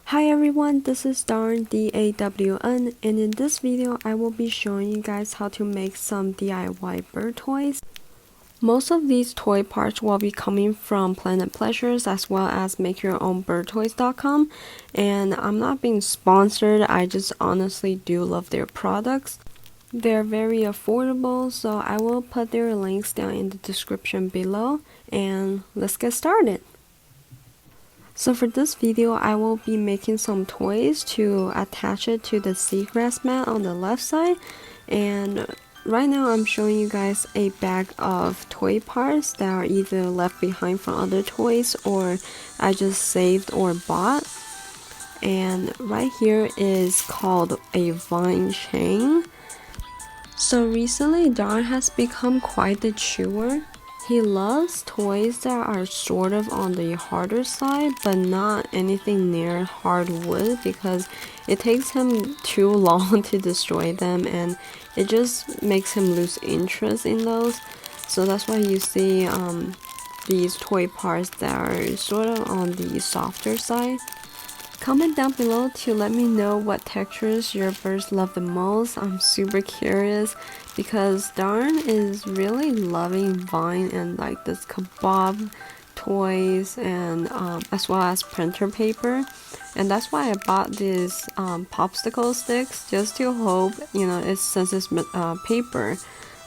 Hi everyone, this is Darn DAWN, and in this video I will be showing you guys how to make some DIY bird toys. Most of these toy parts will be coming from Planet Pleasures as well as MakeYourOwnBirdToys.com, and I'm not being sponsored, I just honestly do love their products. They're very affordable, so I will put their links down in the description below, and let's get started. So for this video, I will be making some toys to attach it to the seagrass mat on the left side. And right now I'm showing you guys a bag of toy parts that are either left behind from other toys or I just saved or bought. And right here is called a vine chain. So recently Don has become quite the chewer. He loves toys that are sort of on the harder side, but not anything near hardwood because it takes him too long to destroy them and it just makes him lose interest in those. So that's why you see these toy parts that are sort of on the softer side. Comment down below to let me know what textures your birds love the most. I'm super curious because Darn is really loving Vine and like this kebab toys and as well as printer paper, and that's why I bought these popsicle sticks just to hope, you know, since it's paper,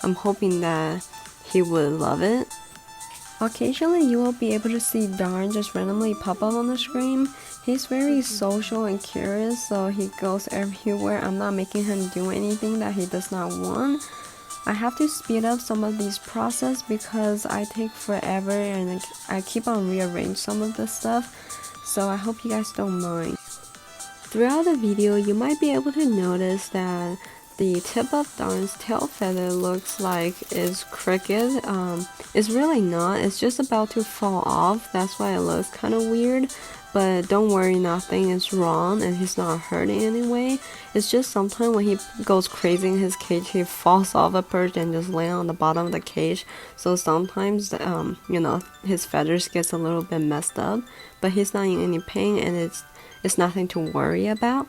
I'm hoping that he would love it. Occasionally you will be able to see Darn just randomly pop up on the screen. He's very social and curious, so he goes everywhere. I'm not making him do anything that he does not want. I have to speed up some of these process because I take forever and I keep on rearrange some of the stuff, so I hope you guys don't mind. Throughout the video you might be able to notice that the tip of Darn's tail feather looks like it's crooked. It's really not, it's just about to fall off, that's why it looks kind of weird. But don't worry, nothing is wrong and he's not hurt in any way. It's just sometimes when he goes crazy in his cage, he falls off a perch and just lands on the bottom of the cage. So sometimes, you know, his feathers gets a little bit messed up, but he's not in any pain and it's nothing to worry about.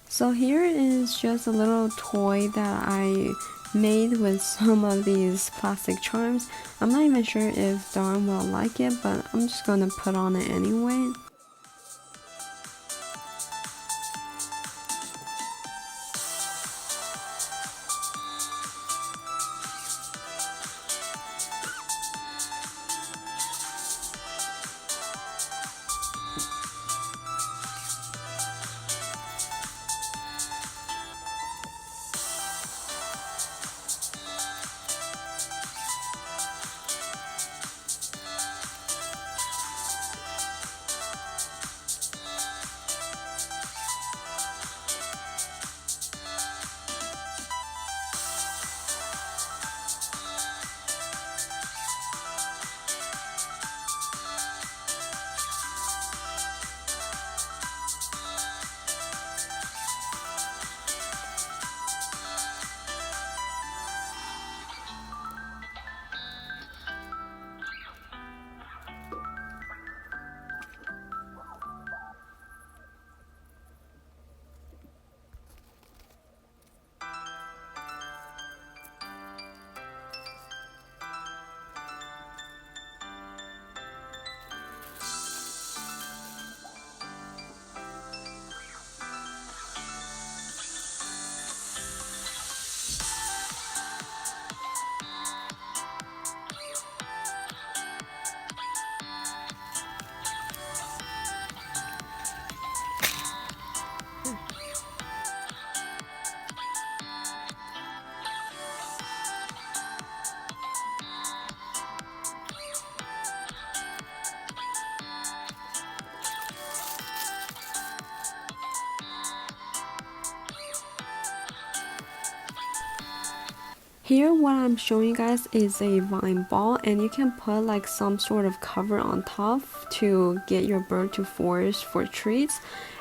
So here is just a little toy that I made with some of these plastic charms. I'm not even sure if Darn will like it, but I'm just gonna put on it anyway. Here what I'm showing you guys is a vine ball, and you can put like some sort of cover on top to get your bird to forage for treats.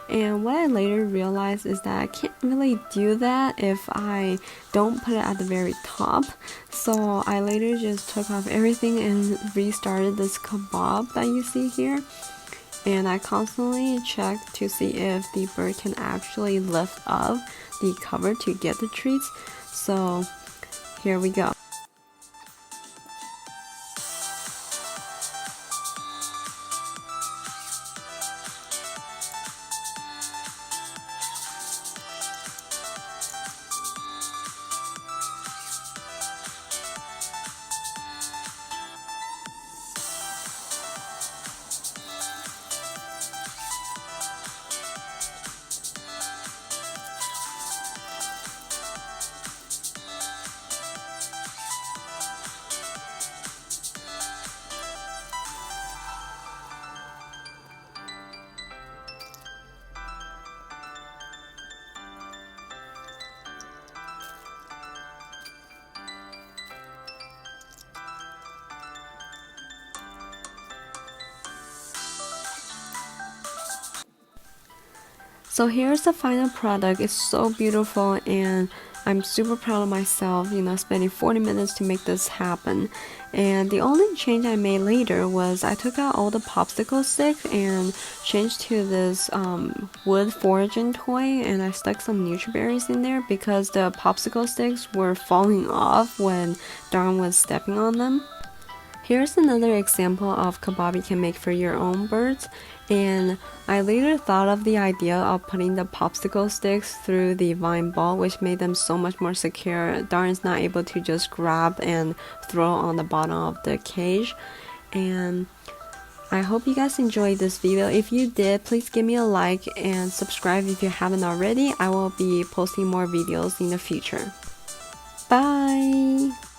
And what I later realized is that I can't really do that if I don't put it at the very top. So I later just took off everything and restarted this kebab that you see here. And I constantly check to see if the bird can actually lift up the cover to get the treats. So here we go. So here's the final product. It's so beautiful and I'm super proud of myself, spending 40 minutes to make this happen. And the only change I made later was I took out all the popsicle sticks and changed to this wood foraging toy, and I stuck some Nutriberries in there because the popsicle sticks were falling off when Darn was stepping on them. Here's another example of kebab you can make for your own birds, and I later thought of the idea of putting the popsicle sticks through the vine ball, which made them so much more secure. Darn's not able to just grab and throw on the bottom of the cage. And I hope you guys enjoyed this video. If you did, please give me a like and subscribe if you haven't already. I will be posting more videos in the future. Bye!